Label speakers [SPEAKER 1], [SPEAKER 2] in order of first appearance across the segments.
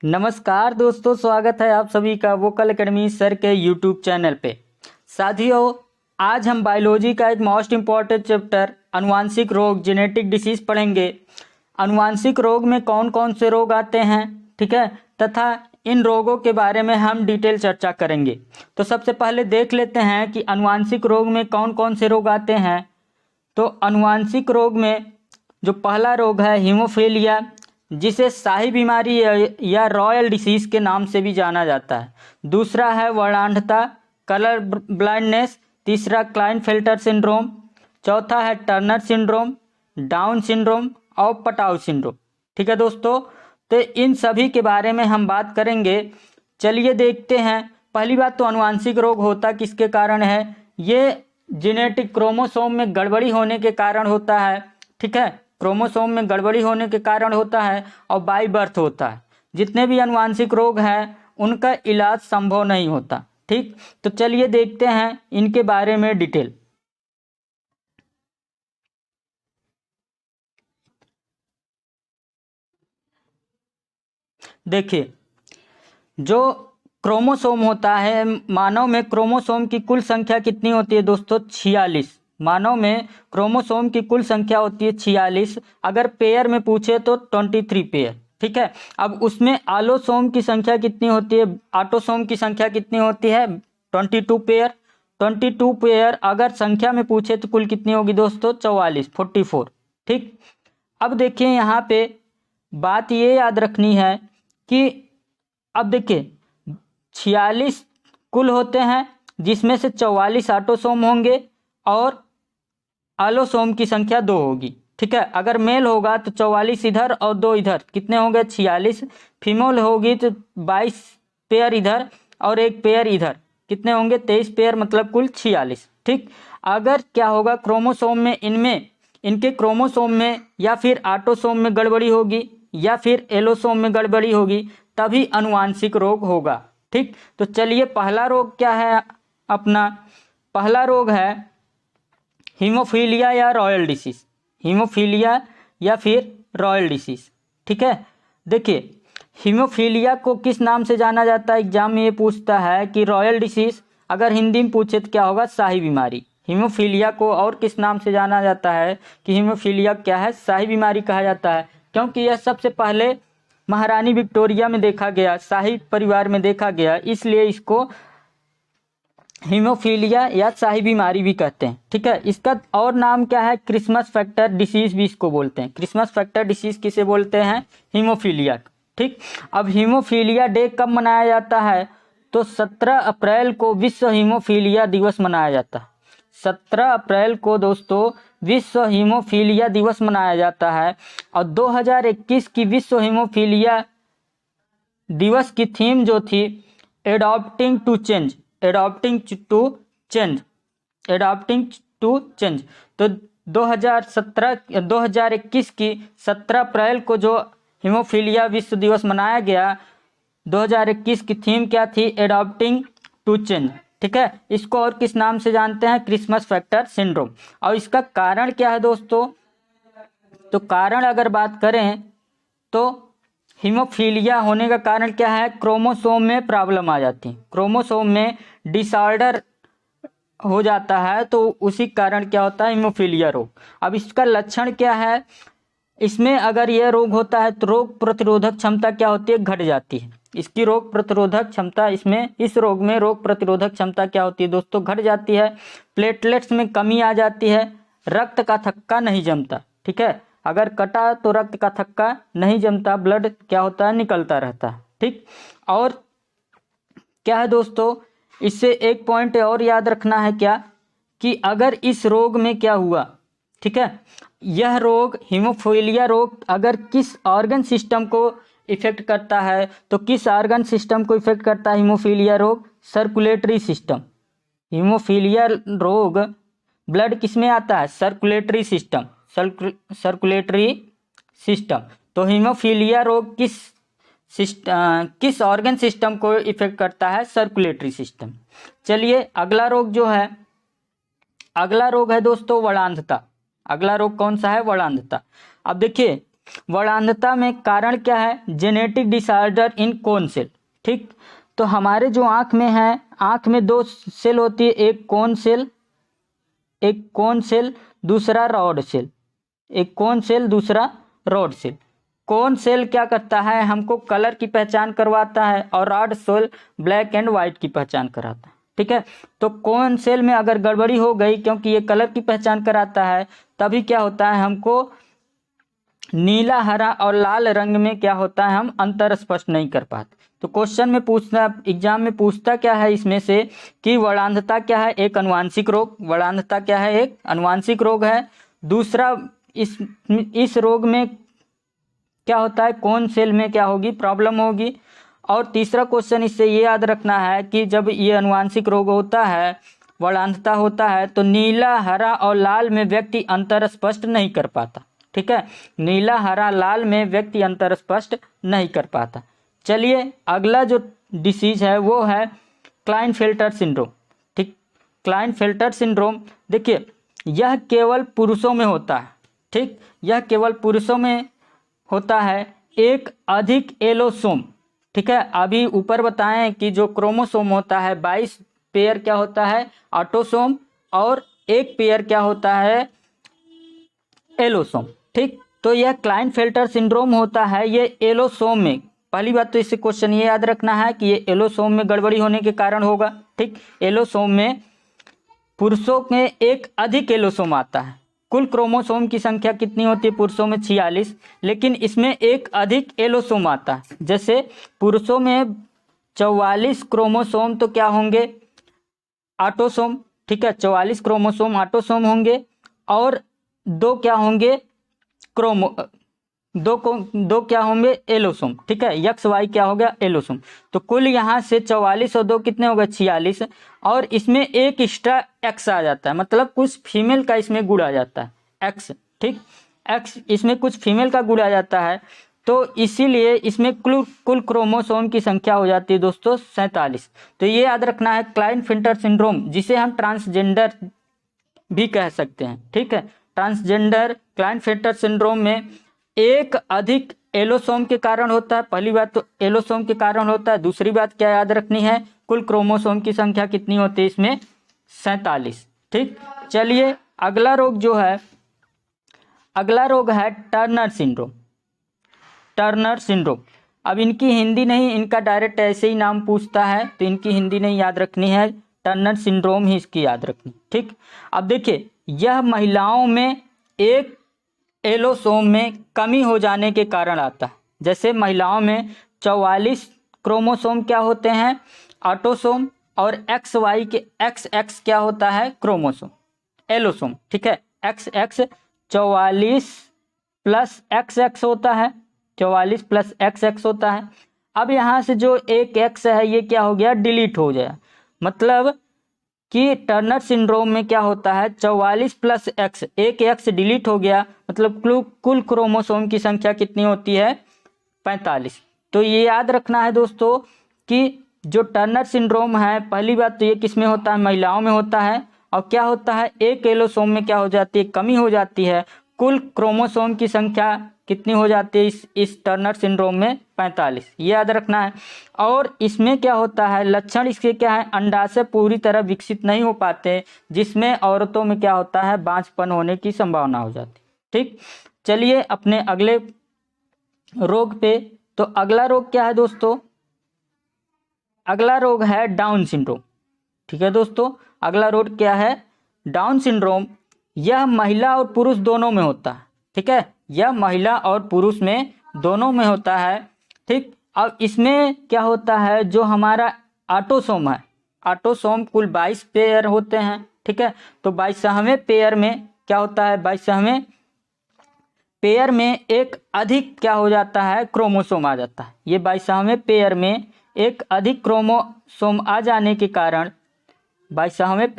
[SPEAKER 1] नमस्कार दोस्तों, स्वागत है आप सभी का वोकल एकेडमी सर के यूट्यूब चैनल पे। साथियों, आज हम बायोलॉजी का एक मोस्ट इम्पॉर्टेंट चैप्टर अनुवांशिक रोग जेनेटिक डिसीज पढ़ेंगे। अनुवांशिक रोग में कौन कौन से रोग आते हैं, ठीक है, तथा इन रोगों के बारे में हम डिटेल चर्चा करेंगे। तो सबसे पहले देख लेते हैं कि अनुवांशिक रोग में कौन कौन से रोग आते हैं। तो अनुवांशिक रोग में जो पहला रोग है हीमोफीलिया, जिसे शाही बीमारी या रॉयल डिसीज के नाम से भी जाना जाता है। दूसरा है वर्णांधता, कलर ब्लाइंडनेस। तीसरा क्लाइनफेल्टर सिंड्रोम। चौथा है टर्नर सिंड्रोम, डाउन सिंड्रोम और पटाउ सिंड्रोम। ठीक है दोस्तों, तो इन सभी के बारे में हम बात करेंगे। चलिए देखते हैं। पहली बात तो अनुवांशिक रोग होता किसके कारण है। ये जेनेटिक क्रोमोसोम में गड़बड़ी होने के कारण होता है। ठीक है, क्रोमोसोम में गड़बड़ी होने के कारण होता है और बाई बर्थ होता है। जितने भी अनुवांशिक रोग हैं उनका इलाज संभव नहीं होता। ठीक, तो चलिए देखते हैं इनके बारे में डिटेल। देखिए, जो क्रोमोसोम होता है, मानव में क्रोमोसोम की कुल संख्या कितनी होती है दोस्तों? 46। मानव में क्रोमोसोम की कुल संख्या होती है 46। अगर पेयर में पूछे तो 23 पेयर। ठीक है, अब उसमें आलोसोम की संख्या कितनी होती है, ऑटोसोम की संख्या कितनी होती है? 22 पेयर। 22 पेयर अगर संख्या में पूछे तो कुल कितनी होगी दोस्तों? 44। ठीक, अब देखिए यहाँ पे बात ये याद रखनी है कि अब देखिए 46 कुल होते हैं, जिसमें से 44 ऑटोसोम होंगे और आलोसोम की संख्या 2 होगी। ठीक है, अगर मेल होगा तो 44 इधर और 2 इधर, कितने होंगे? 46। फीमेल होगी तो 22 पेयर इधर और एक पेयर इधर, कितने होंगे? 23 पेयर, मतलब कुल 46। ठीक, अगर क्या होगा क्रोमोसोम में, इनके क्रोमोसोम में या फिर ऑटोसोम में गड़बड़ी होगी या फिर एलोसोम में गड़बड़ी होगी, तभी अनुवांशिक रोग होगा। ठीक, तो चलिए पहला रोग क्या है अपना? पहला रोग है हीमोफीलिया या रॉयल डिसीज। हीमोफीलिया या फिर रॉयल डिसीज। ठीक है, देखिए हीमोफीलिया को किस नाम से जाना जाता है? एग्जाम में ये पूछता है कि रॉयल डिसीज, अगर हिंदी में पूछे तो क्या होगा? शाही बीमारी। हीमोफीलिया को और किस नाम से जाना जाता है कि हीमोफीलिया क्या है? शाही बीमारी कहा जाता है, क्योंकि यह सबसे पहले महारानी विक्टोरिया में देखा गया, शाही परिवार में देखा गया, इसलिए इसको हीमोफीलिया या शाही बीमारी भी कहते हैं। ठीक है, इसका और नाम क्या है? क्रिसमस फैक्टर डिसीज भी इसको बोलते हैं। क्रिसमस फैक्टर डिसीज किसे बोलते हैं? हीमोफीलिया। ठीक, अब हीमोफीलिया डे कब मनाया जाता है? तो 17 अप्रैल को विश्व हीमोफीलिया दिवस मनाया जाता है। 17 अप्रैल को दोस्तों विश्व हीमोफीलिया दिवस मनाया जाता है। और 2021 की विश्व हीमोफीलिया दिवस की थीम जो थी, adopting to change. Adopting to change, adopting to change. तो 2021 की 17 अप्रैल को जो हीमोफीलिया विश्व दिवस मनाया गया, 2021 की थीम क्या थी? Adopting to change. ठीक है, इसको और किस नाम से जानते हैं? Christmas factor syndrome. और इसका कारण क्या है दोस्तों? तो कारण अगर बात करें तो हीमोफीलिया होने का कारण क्या है? क्रोमोसोम में प्रॉब्लम आ जाती है, क्रोमोसोम में डिसऑर्डर हो जाता है, तो उसी कारण क्या होता है? हीमोफीलिया रोग। अब इसका लक्षण क्या है? इसमें अगर यह रोग होता है तो रोग प्रतिरोधक क्षमता क्या होती है? घट जाती है। इसकी रोग प्रतिरोधक क्षमता, इसमें इस रोग में रोग प्रतिरोधक क्षमता क्या होती है दोस्तों? घट जाती है। प्लेटलेट्स में कमी आ जाती है। रक्त का थक्का नहीं जमता। ठीक है, अगर कटा तो रक्त का थक्का नहीं जमता, ब्लड क्या होता है? निकलता रहता है। ठीक, और क्या है दोस्तों, इससे एक पॉइंट और याद रखना है क्या, कि अगर इस रोग में क्या हुआ, ठीक है, यह रोग हीमोफीलिया रोग अगर किस ऑर्गन सिस्टम को इफेक्ट करता है, तो किस ऑर्गन सिस्टम को इफेक्ट करता है हीमोफीलिया रोग? Circulatory system. हीमोफीलिया रोग ब्लड किस में आता है? Circulatory system, circulatory system. तो हीमोफीलिया रोग किस ऑर्गन सिस्टम को इफेक्ट करता है? Circulatory system. चलिए अगला रोग जो है, अगला रोग है दोस्तों वर्णांधता। अगला रोग कौन सा है? वर्णांधता। अब देखिए वर्णांधता में कारण क्या है? Genetic disorder in cone cell. ठीक, तो हमारे जो आँख में है, आँख में दो सेल होती है, एक कोन सेल दूसरा रॉड सेल, एक कोन सेल दूसरा रॉड सेल। कोन सेल क्या करता है? हमको कलर की पहचान करवाता है और rod cell black and white की पहचान कराता है। ठीक है, तो कोन सेल में अगर गड़बड़ी हो गई, क्योंकि ये कलर की पहचान कराता है, तभी क्या होता है, हमको नीला, हरा और लाल रंग में क्या होता है, हम अंतर स्पष्ट नहीं कर पाते। तो क्वेश्चन में पूछना, एग्जाम में पूछता क्या है इसमें से कि वर्णांधता क्या है? एक अनुवांशिक रोग। वर्णांधता क्या है? एक अनुवांशिक रोग है। दूसरा, इस रोग में क्या होता है, कौन सेल में क्या होगी, प्रॉब्लम होगी। और तीसरा क्वेश्चन इससे ये याद रखना है कि जब ये अनुवांशिक रोग होता है, वर्णांधता होता है, तो नीला, हरा और लाल में व्यक्ति अंतर स्पष्ट नहीं कर पाता। ठीक है, नीला, हरा, लाल में व्यक्ति अंतर स्पष्ट नहीं कर पाता। चलिए, अगला जो डिसीज है वो है क्लाइनफेल्टर सिंड्रोम। ठीक, क्लाइनफेल्टर सिंड्रोम, देखिए यह केवल पुरुषों में होता है। ठीक, यह केवल पुरुषों में होता है। एक अधिक एलोसोम, ठीक है, अभी ऊपर बताएं कि जो क्रोमोसोम होता है 22 पेयर क्या होता है, ऑटोसोम, और एक पेयर क्या होता है, एलोसोम। ठीक, तो यह क्लाइनफेल्टर सिंड्रोम होता है, ये एलोसोम में। पहली बात तो इससे क्वेश्चन ये याद रखना है कि ये एलोसोम में गड़बड़ी होने के कारण होगा। ठीक, एलोसोम में पुरुषों में एक अधिक एलोसोम आता है। कुल क्रोमोसोम की संख्या कितनी होती है पुरुषों में? 46, लेकिन इसमें एक अधिक एलोसोम आता है। जैसे पुरुषों में 44 क्रोमोसोम तो क्या होंगे, ऑटोसोम। ठीक है, 44 क्रोमोसोम ऑटोसोम होंगे और दो क्या होंगे, दो क्या होंगे, एलोसोम। ठीक है, यक्स वाई क्या हो गया, एलोसोम। तो कुल यहाँ से 44 और 2 कितने हो गए, 46, और इसमें एक एक्स्ट्रा एक्स आ जाता है, मतलब कुछ फीमेल का इसमें गुण आ जाता है, एक्स। ठीक, एक्स इसमें कुछ फीमेल का गुण आ जाता है, तो इसीलिए इसमें कुल क्रोमोसोम की संख्या हो जाती है दोस्तों 47। तो ये याद रखना है क्लाइनफेल्टर सिंड्रोम, जिसे हम ट्रांसजेंडर भी कह सकते हैं। ठीक है, ट्रांसजेंडर क्लाइनफेल्टर सिंड्रोम में एक अधिक एलोसोम के कारण होता है। पहली बात तो एलोसोम के कारण होता है। दूसरी बात क्या याद रखनी है, कुल क्रोमोसोम की संख्या कितनी होती है इसमें, 47। ठीक, चलिए अगला रोग जो है, अगला रोग है टर्नर सिंड्रोम। टर्नर सिंड्रोम, अब इनकी हिंदी नहीं, इनका डायरेक्ट ऐसे ही नाम पूछता है, तो इनकी हिंदी नहीं याद रखनी है, टर्नर सिंड्रोम ही इसकी याद रखनी। ठीक, अब देखिए यह महिलाओं में एक एलोसोम में कमी हो जाने के कारण आता है। जैसे महिलाओं में 44 क्रोमोसोम क्या होते हैं, ऑटोसोम, और एक्स वाई के एक्स एक्स क्या होता है, क्रोमोसोम, एलोसोम। ठीक है, x x 44 plus x x होता है, 44 प्लस एक्स एक्स होता है। अब यहाँ से जो एक एक्स है ये क्या हो गया, डिलीट हो गया। मतलब कि टर्नर सिंड्रोम में क्या होता है, 44 प्लस एक्स, एक एक्स डिलीट हो गया, मतलब कुल क्रोमोसोम की संख्या कितनी होती है, 45। तो ये याद रखना है दोस्तों कि जो टर्नर सिंड्रोम है, पहली बात तो ये किस में होता है, महिलाओं में होता है, और क्या होता है, एक एलोसोम में क्या हो जाती है, कमी हो जाती है। कुल क्रोमोसोम की संख्या कितनी हो जाती है इस टर्नर सिंड्रोम में, 45, ये याद रखना है। और इसमें क्या होता है, लक्षण इसके क्या है, अंडाशय पूरी तरह विकसित नहीं हो पाते, जिसमें औरतों में क्या होता है, बांझपन होने की संभावना हो जाती है। ठीक, चलिए अपने अगले रोग पे, तो अगला रोग क्या है दोस्तों, अगला रोग है डाउन सिंड्रोम। ठीक है दोस्तों, अगला रोग क्या है, डाउन सिंड्रोम। यह महिला और पुरुष दोनों में होता है। ठीक है, यह महिला और पुरुष में दोनों में होता है। ठीक, अब इसमें क्या होता है, जो हमारा ऑटोसोम है, ऑटोसोम कुल 22 पेयर होते हैं। ठीक है, तो 22वें पेयर में क्या होता है, 22वें पेयर में एक अधिक क्या हो जाता है, क्रोमोसोम आ जाता है। ये 22वें पेयर में एक अधिक क्रोमोसोम आ जाने के कारण 22वें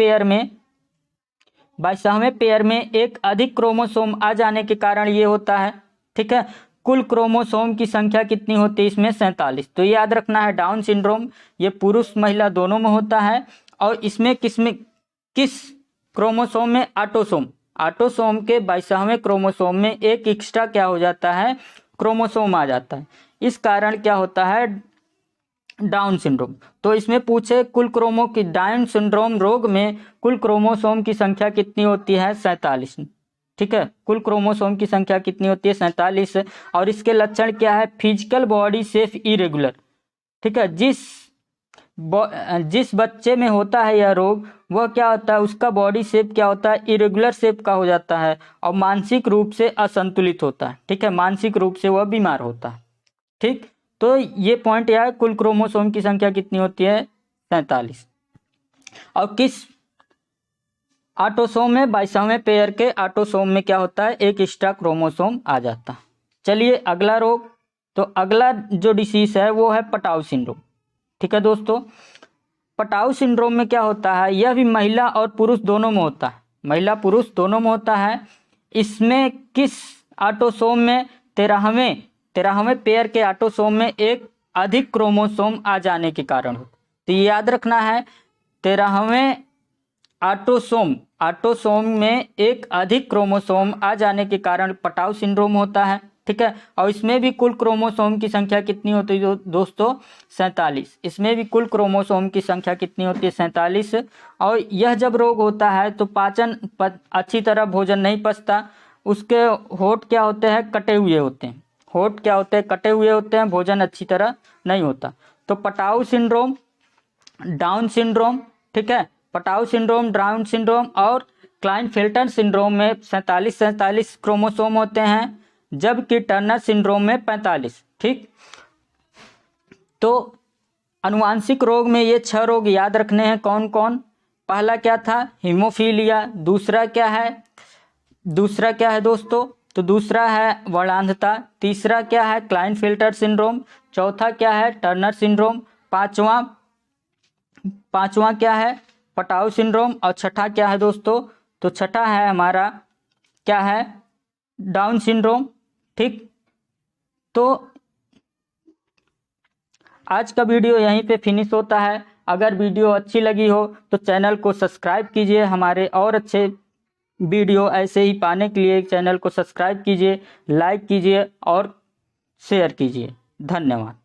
[SPEAKER 1] पेयर में एक अधिक क्रोमोसोम आ जाने के कारण ये होता है। ठीक है, कुल क्रोमोसोम की संख्या कितनी होती है इसमें, 47। तो ये याद रखना है, डाउन सिंड्रोम ये पुरुष महिला दोनों में होता है, और इसमें किस क्रोमोसोम में, ऑटोसोम, ऑटोसोम के 22वें क्रोमोसोम में एक एक्स्ट्रा क्या हो जाता है, क्रोमोसोम आ जाता है। इस कारण क्या होता है, डाउन सिंड्रोम। तो इसमें पूछे डाउन सिंड्रोम रोग में कुल क्रोमोसोम की संख्या कितनी होती है, 47। ठीक है, कुल क्रोमोसोम की संख्या कितनी होती है, 47। और इसके लक्षण क्या है, फिजिकल बॉडी शेप इरेगुलर। ठीक है, जिस बच्चे में होता है यह रोग, वह क्या होता है, उसका बॉडी शेप क्या होता है, इरेगुलर शेप का हो जाता है और मानसिक रूप से असंतुलित होता है। ठीक है, मानसिक रूप से वह बीमार होता है। ठीक, तो ये पॉइंट यह है, कुल क्रोमोसोम की संख्या कितनी होती है, 47। और किस ऑटोसोम में, 22वें पेयर के ऑटोसोम में क्या होता है, एक एक्स्ट्रा क्रोमोसोम आ जाता है। चलिए अगला रोग, तो अगला जो डिसीज है वो है पटाउ सिंड्रोम। ठीक है दोस्तों, पटाउ सिंड्रोम में क्या होता है, यह भी महिला और पुरुष दोनों में होता है, महिला पुरुष दोनों में होता है। इसमें किस ऑटोसोम में, 13वें पेयर के ऑटोसोम में एक अधिक क्रोमोसोम आ जाने के कारण होता है। तो ये याद रखना है, 13वें ऑटोसोम में एक अधिक क्रोमोसोम आ जाने के कारण पटाउ सिंड्रोम होता है। ठीक है, और इसमें भी कुल क्रोमोसोम की संख्या कितनी होती है दोस्तों, 47। इसमें भी कुल क्रोमोसोम की संख्या कितनी होती है, 47। और यह जब रोग होता है तो पाचन अच्छी तरह भोजन नहीं पचता, उसके होंठ क्या होते हैं, कटे हुए होते हैं, होंठ क्या होते हैं, कटे हुए होते हैं, भोजन अच्छी तरह नहीं होता। तो पटाउ सिंड्रोम, डाउन सिंड्रोम, ठीक है, पटाउ सिंड्रोम, डाउन सिंड्रोम और क्लाइनफेल्टर सिंड्रोम में 47 क्रोमोसोम होते हैं, जबकि टर्नर सिंड्रोम में 45। ठीक, तो अनुवांशिक रोग में ये 6 रोग याद रखने हैं, कौन कौन। पहला क्या था, हीमोफीलिया। दूसरा क्या है दोस्तों, तो दूसरा है वर्णांधता। तीसरा क्या है, क्लाइनफेल्टर सिंड्रोम। चौथा क्या है, टर्नर सिंड्रोम। पांचवा क्या है, पटाउ सिंड्रोम। और छठा क्या है दोस्तों, तो छठा है हमारा क्या है, डाउन सिंड्रोम। ठीक, तो आज का वीडियो यहीं पे फिनिश होता है। अगर वीडियो अच्छी लगी हो तो चैनल को सब्सक्राइब कीजिए, हमारे और अच्छे वीडियो ऐसे ही पाने के लिए चैनल को सब्सक्राइब कीजिए, लाइक कीजिए और शेयर कीजिए। धन्यवाद।